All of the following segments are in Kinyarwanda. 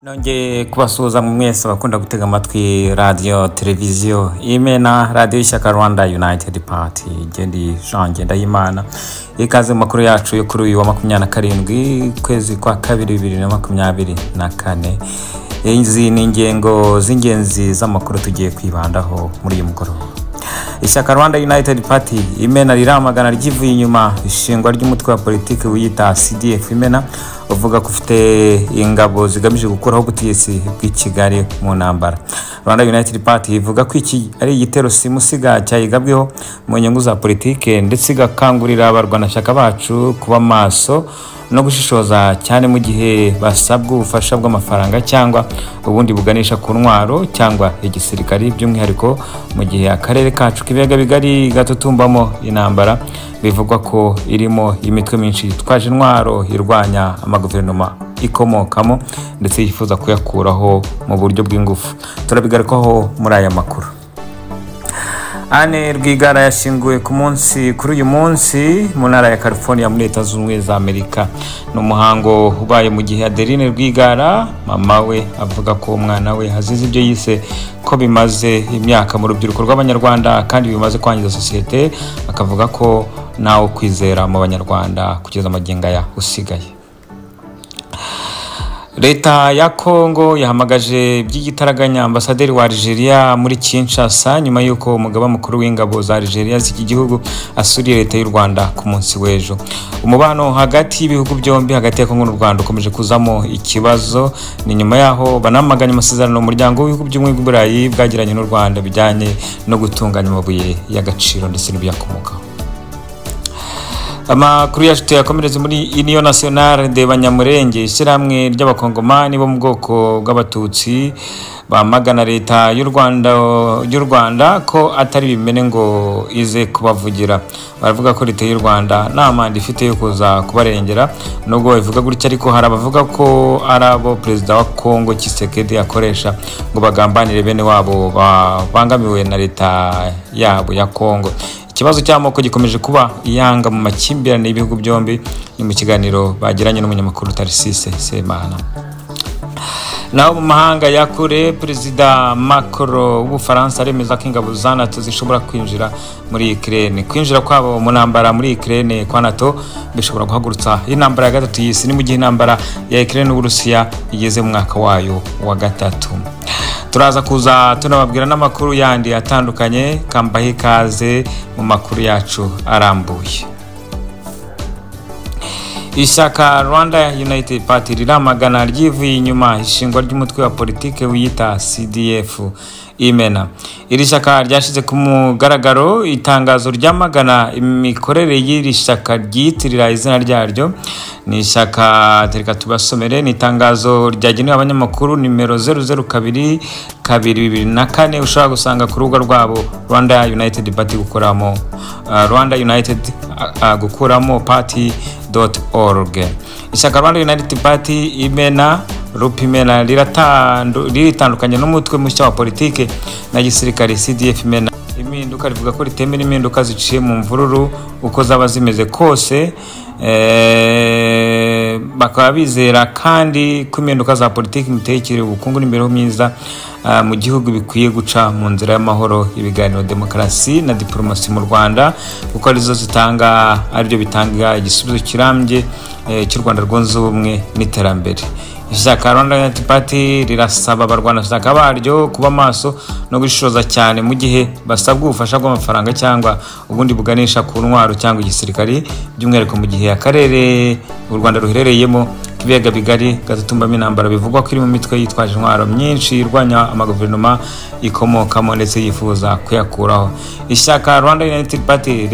Nongeye kubasuhuza mu mwese bakunda gutega amatwi radio televiziyo Imena radio y'ishyaka Rwanda United Party Gendi Jean Ngendahimana. Ikaze mu makuru yacu yo kuri uyu wa 27 kwezi kwa 2024. Izi ni ingengo z'ingenzi z'amakuru tugiye kwibandaho muri uyu mugoroba. Ishyaka Rwanda United Party Imena riramagana ryivuye inyuma ishingwa ry'umutwe wa politiki wiyita CDF Imena uvuga ko ufite ingabo zigamije gukuraho ubutegetsi bw'Ikigali mu ntambara. Rwanda United Party ivuga ko iki ari igitero simusiga cyayigabweho mu nyungu za politiki ndetse igakangurira abarwanashyaka bacu kuba maso no gushishoza cyane mu gihe basabwa ubufasha bw'amafaranga cyangwa ubundi buganisha ku ntwaro cyangwa igisirikari, by'umwihariko mu gihe akarere kacu k'ibiyaga bigari gatutumbamo intambara bivugwa ko irimo imitwe myinshi twaje intwaro irwanya amaguverinoma ikomokamo ndetse yifuza kuyakuraho mu buryo bw'ingufu. Turabigarukaho muri aya makuru. Anne Rwigara yashinguwe kuri uyu munsi mu ntara ya California muri Leta Zunze Ubumwe za Amerika. N'umuhango ubaye mu gihe Adeline Rwigara mama we avuga ko umwana we hazize ibyo yise ko bimaze imyaka mu rubyiruko rw'abanyarwanda kandi bimaze kwangiza societe, akavuga ko nawo kwizera mu banyarwanda kugeza amagingo ya usigaye. Leta ya Kongo yahamagaje by'igitaraganya ambasaderi wa Algeria muri Kinshasa nyuma yuko umugaba mukuru w'ingabo za Algeria z'iki gihugu asuriye leta y'u Rwanda ku munsi w'ejo. Umubano hagati y'ibihugu byombi hagati ya Kongo n'u Rwanda ukomeje kuzamo ikibazo, ni nyuma yaho banamaganye amasezerano umuryango w'ibihugu by'umwe bw'Uburayi bwagiranye n'u Rwanda bijyanye no gutunganya amabuye y'agaciro ndetse n'ibyakomokaho. Amakuru yacu yakomereze muri Union Nationale de Banyamurenge, ishyirahamwe ry'abakongomani bo mu bwoko bw'abatutsi bamagana leta y'u Rwanda ko atari bimene ngo ize kubavugira. Baravuga ko leta y'u Rwanda nta manda ifite yo kuza kubarengera, nubwo bivuga gutya ariko hari abavuga ko arabo Perezida wa Kongo Tshisekedi akoresha ngo bagambanire bene wabo bangamiwe na leta yabo ya Kongo. Ikibazo cy'amoko gikomeje kuba iyanga mu makimbirane y'ibihugu byombi. Ni mu kiganiro bagiranye n'umunyamakuru Tarisise Semana. Naho mu mahanga ya kure, Perezida Macron w'Ubufaransa aremeza ko ingabo za NATO zishobora kwinjira muri Ukraine. Kwinjira kwabo mu ntambara muri Ukraine kwa NATO bishobora guhagurutsa intambara ya gatatu y'isi, ni mu gihe intambara ya Ukraine n'Uburusiya igeze mu mwaka wayo wa gatatu. Turaza kuza tunababwira n'amakuru yandi atandukanye, kambahe ikaze mu makuru yacu arambuye. Ishyaka Rwanda United Party riramagana ryivuye inyuma ishingwa ry'umutwe wa politiki wiyita CDF Imena. Iri shyaka ryashize ku mugaragaro itangazo ryamagana imikorere y'iri shyaka ryitirira izina ryaryo. Ni ishyaka tereka tubasomere, ni itangazo ryagenewe abanyamakuru nimero 00224 ushaka gusanga ku rubuga rwabo Rwanda United Party gukoramo Rwanda United gukuramo party.org. Ishyaka Rwanda United Party Imena Rupimena riritandukanye n'umutwe mushya wa politike na gisirikare CDF Imena. Impinduka rivuga ko ritemera impinduka ziciye mu mvururu uko zaba zimeze kose, bakaba bizera kandi ko impinduka za politiki, imitekere, ubukungu n'imibereho myiza mu gihugu bikwiye guca mu nzira y'amahoro, ibiganiro, demokarasi na diplomasi mu Rwanda, kuko arizo zitanga aribyo bitanga igisubizo kirambye cy'u Rwanda rwunze ubumwe n'iterambere. Ishyaka Rwanda United Party rirasaba abarwanashyaka baryo kuba maso no gushishoza cyane mu gihe basabwa ubufasha bw'amafaranga cyangwa ubundi buganisha ku ntwaro cyangwa igisirikari, by'umwihariko mu gihe akarere u Rwanda ruherereyemo k'ibiyaga bigari gatutumbamo intambara bivugwa ko iri mu mitwe yitwaje intwaro myinshi irwanya amaguverinoma ikomokamo ndetse yifuza kuyakuraho. Ishyaka Rwanda United Party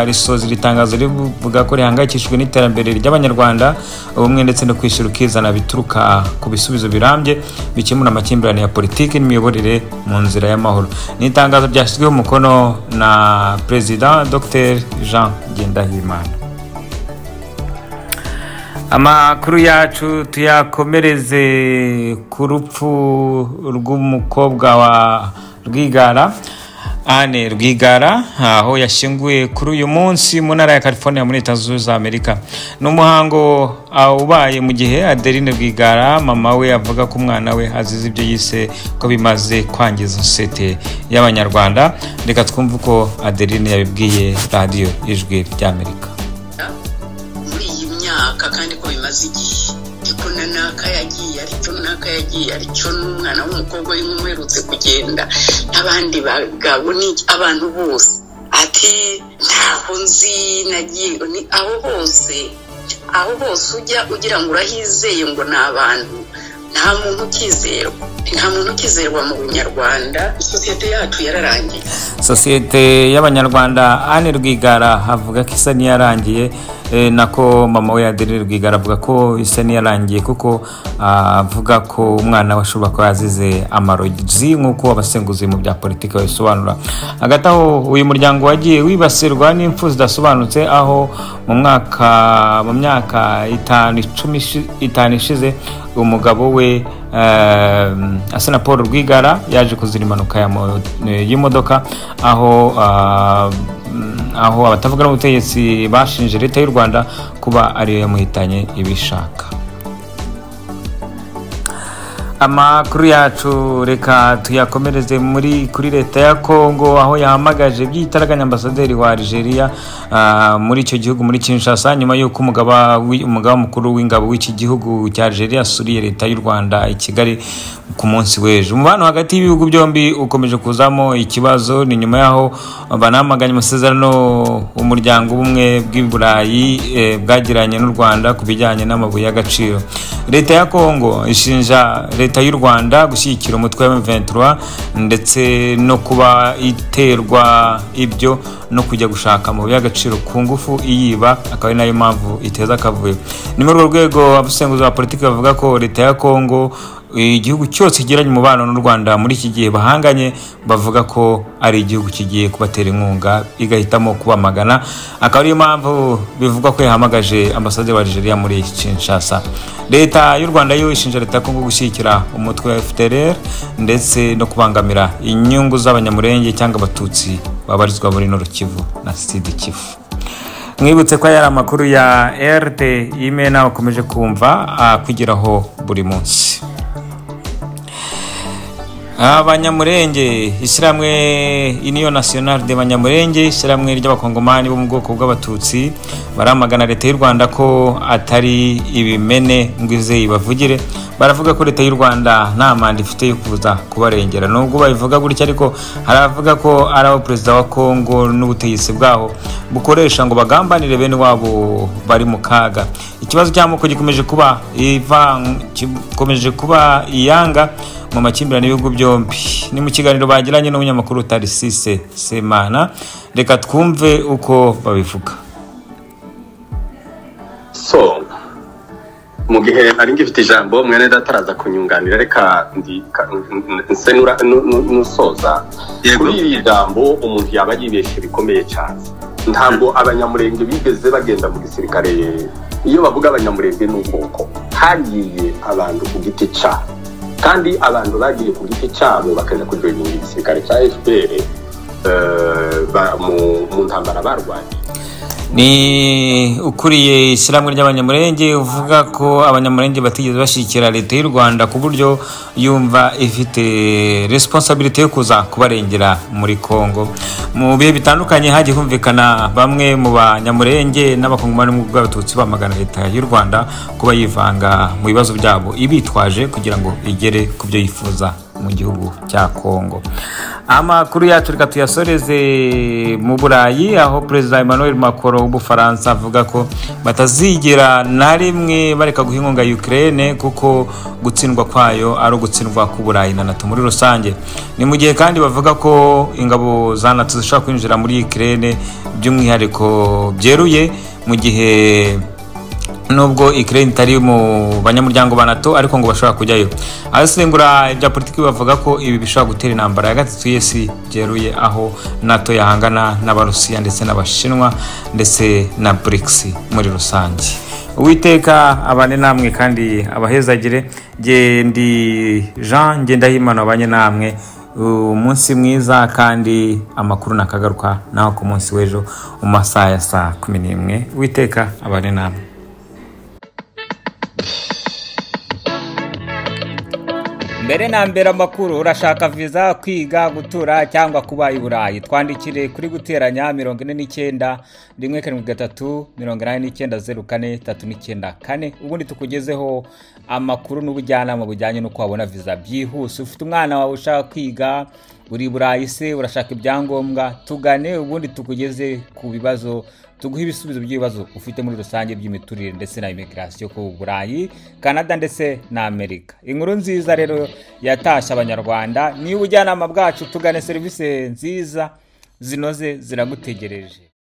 risoza ritangazo rivuga ko rihangayikishijwe n'iterambere ry'abanyarwanda, ubumwe ndetse no kwishyura ukizana bituruka ku bisubizo birambye bikemura amakimbirane ya politiki n'imiyoborere mu nzira y'amahoro. Ni itangazo ryashyizweho umukono na Perezida Dr Jean Ngendahimana. Amakuru yacu tuyakomereze ku rupfu rw'umukobwa wa Rwigara. Anne Rwigara aho yashyinguye kuri uyu munsi mu ntara ya California muri Leta Zunze Ubumwe za Amerika. N'umuhango ubaye mu gihe Adeline Rwigara mama we avuga ko umwana we azize ibyo yise ko bimaze kwangiza sosiyete y'Abanyarwanda. Reka twumve ko Adeline yabibwiye radio Ijwi ry'Amerika. Muri iyi myaka kandi ko bimaze igihe ko nanaka yagiye aricyo n'umwana w'umukobwa w'umwerutse kugenda n'abandi bagabo ni abantu bose ati ntaho nzi nagiye ni aho hose ujya ugira ngo urahizeye ngo n'abantu nta muntu ukizerwa mu Bunyarwanda. Sosiyete yacu yararangiye. Sosiyete y'Abanyarwanda Anne Rwigara avuga ko isa niyarangiye, nako mama we Adeline Rwigara avuga ko isa niyarangiye kuko avuga ko umwana washobora ko yazize amarozi nk'uko abasenguzi mu bya politiki babisobanura. Hagati aho uyu muryango wagiye wibasirwa n'impfu zidasobanutse aho mu myaka 5 ishize umugabo we Asana Paul Rwigara yaje kuzira impanuka y'imodoka aho abatavuga n'ubutegetsi bashinje leta y'u Rwanda kuba ariyo yamuhitanye ibishaka. Amakuru yacu reka tuyakomereze kuri leta ya Kongo aho yahamagaje byitaraganya ambasaderi wa Algeria muri icyo gihugu muri Kinshasa nyuma y'uko umugaba mukuru w'ingabo w'iki gihugu cya Algeria asuriye leta y'u Rwanda i Kigali ku munsi w'ejo. Umubano hagati y'ibihugu byombi ukomeje kuzamo ikibazo ni nyuma yaho banamaganye amasezerano umuryango ubumwe bw'Iburayi bwagiranye n'u Rwanda ku bijyanye n'amabuye y'agaciro. Leta ya Kongo ishinja leta y'u Rwanda gushyigikira umutwe wa M23 ndetse no kuba iterwa ibyo no kujya gushaka mu by'agaciro ku ngufu iyiba, akaba ari nayo mpamvu iteza akavuyo. Ni muri urwo rwego abasenguzi ba politiki bavuga ko leta ya Kongo igihugu cyose kigiranye umubano n'u Rwanda muri iki gihe bahanganye bavuga ko ari igihugu kigiye kubatera inkunga igahitamo kubamagana, akaba ariyo mpamvu bivugwa ko yahamagaje ambasaderi wa Algeria muri Kinshasa. Leta y'u Rwanda yo ishinja leta Kongo gushyigikira umutwe wa FDLR ndetse no kubangamira inyungu z'Abanyamurenge cyangwa Abatutsi babarizwa muri Nord Kivu na Sud Kivu. Mwibutse ko yari amakuru ya RT imena ukomeje kumva kugeraho buri munsi. Abanyamurenge ishyirahamwe Union Nationale de Banyamurenge ishyirahamwe ry'abakongomani bo mu bwoko bw'Abatutsi baramagana leta y'u Rwanda ko atari ibimene ngwize ibavugire. Baravuga ko leta y'u Rwanda nta manda ifite yo kuza kubarengera. Nubwo babivuga gutya ariko haravuga ko ari abo perezida wa Kongo n'ubutegetsi bwaho bukoresha ngo bagambanire bene wabo bari mu kaga. Ikibazo cy'amoko gikomeje kuba iyanga mu makimbirane y'ibihugu byombi. Ni mu kiganiro bagiranye n'umunyamakuru Tarisise Semana, reka twumve uko babivuga. Mu gihe ari ngifite ijambo mwene dataraza kunyunganira reka nsenura nusoza kuri iri jambo umuntu yaba yibeshe bikomeye cyane. Ntabwo Abanyamurenge bigeze bagenda mu gisirikare. Iyo bavuga Abanyamurenge n'ubwoko hagiye abantu ku giti cyabo, kandi abantu bagiye ku giti cyabo bakaza kujoyinga igisirikare cya FPR mu ntambara barwanye. Ni ukuriye ishyirahamwe ry'Abanyamurenge uvuga ko Abanyamurenge batigeze bashyigikira leta y'u Rwanda ku buryo yumva ifite responsibility yo kuza kubarengera muri Kongo. Mu bihe bitandukanye hagiye humvikana bamwe mu Banyamurenge n'abakongomani mu bw'Abatutsi bamagana leta y'u Rwanda kuba yivanga mu bibazo byabo ibitwaje kugira ngo igere ku byo yifuza mu gihugu cya Kongo. Amakuru yacu reka tuyasoreze mu Burayi aho Perezida Emmanuel Macron w'Ubufaransa avuga ko batazigera na rimwe bareka guha inkunga Ukraine kuko gutsindwa kwayo ari ugutsindwa ku Burayi na NATO muri rusange. Ni mu gihe kandi bavuga ko ingabo za NATO zishobora kwinjira muri Ukraine by'umwihariko byeruye mu gihe nubwo Ukraine itari mu banyamuryango ba NATO ariko ngo bashobora kujyayo. Abasengura ibya politiki bavuga ko ibi bishobora gutera intambara ya gatatu y'isi byeruye aho NATO yahangana n'Abarusiya ndetse n'Abashinwa ndetse na BRICS muri rusange. Uwiteka abane namwe kandi abahezagire. Ndi Jean Ngendahimana abanye namwe. umunsi mwiza kandi amakuru nakagaruka naho ku munsi w'ejo mu masaha ya saa 11. Uwiteka abane namwe. Mbere na mbere amakuru, urashaka visa, kwiga, gutura cyangwa kuba i Burayi, twandikire kuri guteranya 49 173 8904 ubundi tukugezeho amakuru n'ubujyanama bujyanye no kwabona visa byihuse. Ufite umwana wawe ushaka kwiga uri Burayi se urashaka ibyangombwa, tugane ubundi tukugeze ku bibazo, tuguha ibisubizo by'ibibazo ufite muri rusange by'imiturire ndetse na immigration ku Burayi, Canada ndetse na Amerika. Inkuru nziza rero yatashye abanyarwanda, ni ubujyanama bwacu, tugane serivisi nziza zinoze ziragutegereje.